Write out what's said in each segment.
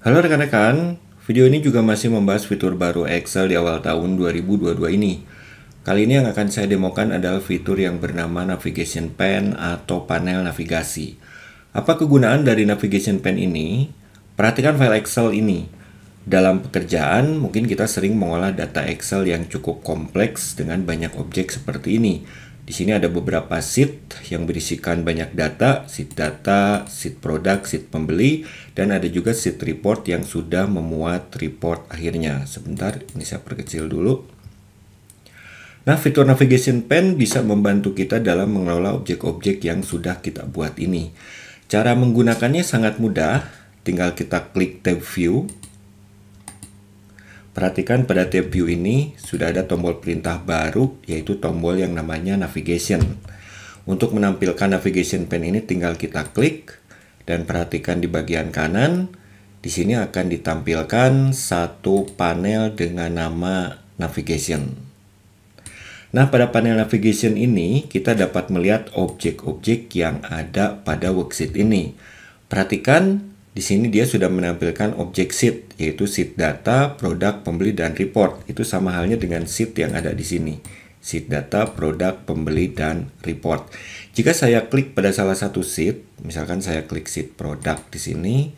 Halo rekan-rekan, video ini juga masih membahas fitur baru Excel di awal tahun 2022 ini. Kali ini yang akan saya demokan adalah fitur yang bernama Navigation Pane atau panel navigasi. Apa kegunaan dari Navigation Pane ini? Perhatikan file Excel ini. Dalam pekerjaan, mungkin kita sering mengolah data Excel yang cukup kompleks dengan banyak objek seperti ini. Di sini ada beberapa sheet yang berisikan banyak data, sheet produk, sheet pembeli, dan ada juga sheet report yang sudah memuat report akhirnya. Sebentar, ini saya perkecil dulu. Nah, fitur Navigation Pane bisa membantu kita dalam mengelola objek-objek yang sudah kita buat ini. Cara menggunakannya sangat mudah, tinggal kita klik tab View. Perhatikan pada tab View ini sudah ada tombol perintah baru, yaitu tombol yang namanya Navigation. Untuk menampilkan Navigation Pane ini tinggal kita klik, dan perhatikan di bagian kanan, di sini akan ditampilkan satu panel dengan nama Navigation. Nah, pada panel Navigation ini, kita dapat melihat objek-objek yang ada pada worksheet ini. Perhatikan, di sini dia sudah menampilkan objek sheet, yaitu sheet data, produk, pembeli, dan report. Itu sama halnya dengan sheet yang ada di sini. Sheet data, produk, pembeli, dan report. Jika saya klik pada salah satu sheet, misalkan saya klik sheet produk di sini,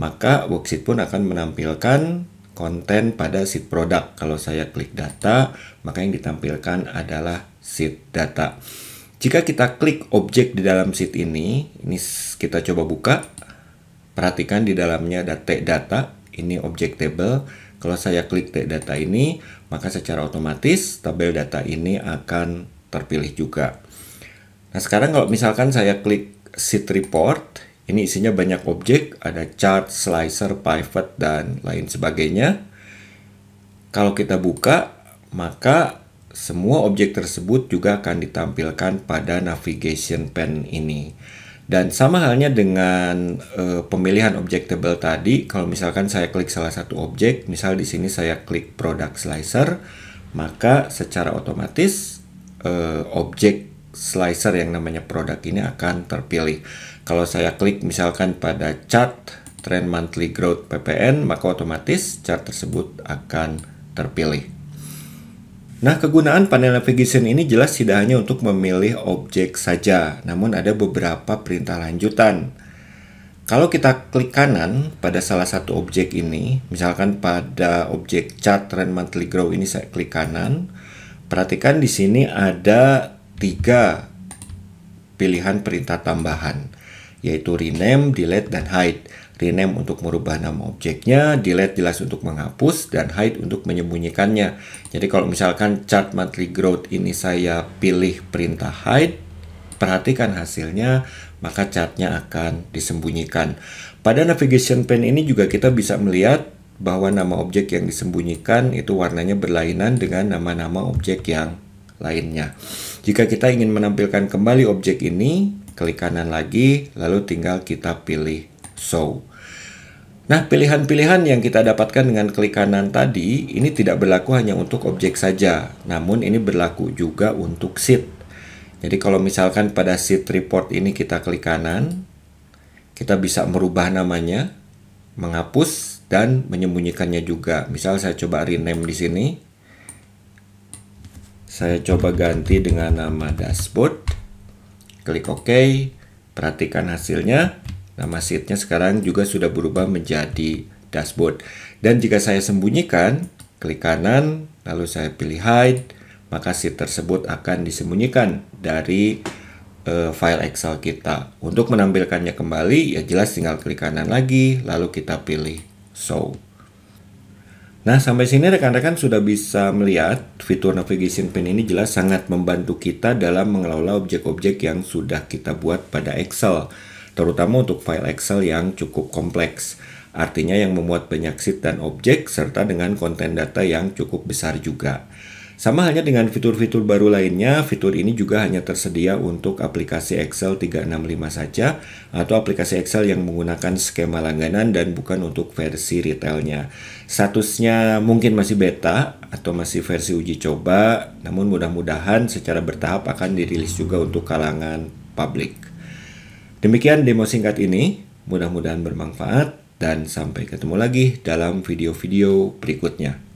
maka worksheet pun akan menampilkan konten pada sheet produk. Kalau saya klik data, maka yang ditampilkan adalah sheet data. Jika kita klik objek di dalam sheet ini kita coba buka. Perhatikan di dalamnya ada tag data, ini objek table. Kalau saya klik tag data ini, maka secara otomatis tabel data ini akan terpilih juga. Nah, sekarang kalau misalkan saya klik sheet report, ini isinya banyak objek, ada chart, slicer, pivot, dan lain sebagainya. Kalau kita buka, maka semua objek tersebut juga akan ditampilkan pada Navigation Pane ini. Dan sama halnya dengan pemilihan objek table tadi, kalau misalkan saya klik salah satu objek, misal di sini saya klik product slicer, maka secara otomatis objek slicer yang namanya produk ini akan terpilih. Kalau saya klik misalkan pada chart trend monthly growth PPN, maka otomatis chart tersebut akan terpilih. Nah, kegunaan panel navigation ini jelas tidak hanya untuk memilih objek saja, namun ada beberapa perintah lanjutan. Kalau kita klik kanan pada salah satu objek ini, misalkan pada objek chart trend monthly grow ini saya klik kanan, perhatikan di sini ada 3 pilihan perintah tambahan, yaitu rename, delete, dan hide. Rename untuk merubah nama objeknya, delete jelas untuk menghapus, dan hide untuk menyembunyikannya. Jadi kalau misalkan chart monthly growth ini saya pilih perintah hide, perhatikan hasilnya, maka chartnya akan disembunyikan. Pada Navigation Pane ini juga kita bisa melihat bahwa nama objek yang disembunyikan itu warnanya berlainan dengan nama-nama objek yang lainnya. Jika kita ingin menampilkan kembali objek ini, klik kanan lagi, lalu tinggal kita pilih show. Nah, pilihan-pilihan yang kita dapatkan dengan klik kanan tadi, ini tidak berlaku hanya untuk objek saja, namun ini berlaku juga untuk sheet. Jadi kalau misalkan pada sheet report ini kita klik kanan, kita bisa merubah namanya, menghapus, dan menyembunyikannya juga. Misal saya coba rename di sini. Saya coba ganti dengan nama dashboard. Klik OK, perhatikan hasilnya. Nama sheetnya sekarang juga sudah berubah menjadi dashboard. Dan jika saya sembunyikan, klik kanan, lalu saya pilih hide, maka sheet tersebut akan disembunyikan dari file Excel kita. Untuk menampilkannya kembali, ya jelas tinggal klik kanan lagi, lalu kita pilih show. Nah, sampai sini rekan-rekan sudah bisa melihat fitur Navigation Pane ini jelas sangat membantu kita dalam mengelola objek-objek yang sudah kita buat pada Excel, terutama untuk file Excel yang cukup kompleks. Artinya yang memuat banyak sheet dan objek serta dengan konten data yang cukup besar juga. Sama halnya dengan fitur-fitur baru lainnya, fitur ini juga hanya tersedia untuk aplikasi Excel 365 saja atau aplikasi Excel yang menggunakan skema langganan dan bukan untuk versi retailnya. Statusnya mungkin masih beta atau masih versi uji coba, namun mudah-mudahan secara bertahap akan dirilis juga untuk kalangan publik. Demikian demo singkat ini, mudah-mudahan bermanfaat. dan sampai ketemu lagi dalam video-video berikutnya.